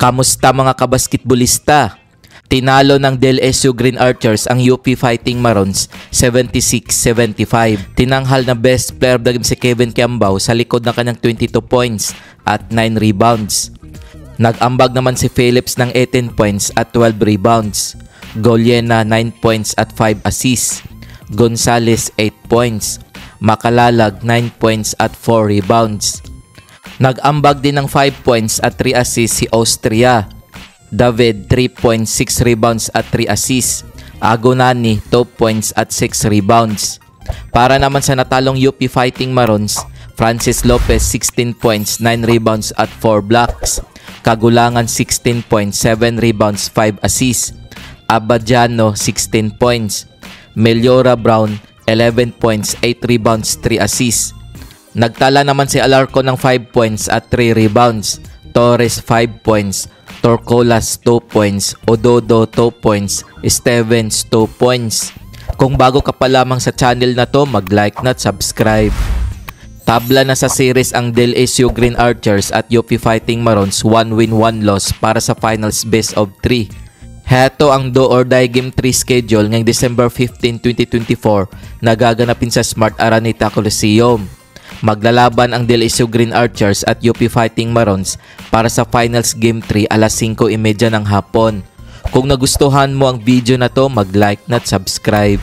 Kamusta mga kabasketbolista? Tinalo ng DLSU Green Archers ang UP Fighting Marons 76-75. Tinanghal na best player of the game si Kevin Kiambao sa likod ng kanyang 22 points at 9 rebounds. Nag-ambag naman si Phillips ng 18 points at 12 rebounds. Golyena 9 points at 5 assists. Gonzales 8 points. Makalalag 9 points at 4 rebounds. Nag-ambag din ng 5 points at 3 assists si Austria. David 3 points, 6 rebounds at 3 assists. Agonani 2 points at 6 rebounds. Para naman sa natalong UP Fighting Marons, Francis Lopez 16 points, 9 rebounds at 4 blocks. Kagulangan 16 points, 7 rebounds, 5 assists. Abadiano 16 points. Meliora Brown 11 points, 8 rebounds, 3 assists. Nagtala naman si Alarco ng 5 points at 3 rebounds. Torres 5 points. Torcolas 2 points. Ododo 2 points. Stevens 2 points. Kung bago ka pa lamang sa channel na to, mag-like na at subscribe. Tabla na sa series ang DLSU Green Archers at UP Fighting Marons 1 win 1 loss para sa finals best of 3. Heto ang do or die game 3 schedule ngayong December 15, 2024 na gaganapin sa Smart Araneta Coliseum. Maglalaban ang DLSU Green Archers at UP Fighting Marons para sa finals game 3 alas 5:30 ng hapon. Kung nagustuhan mo ang video na to, mag-like na at subscribe.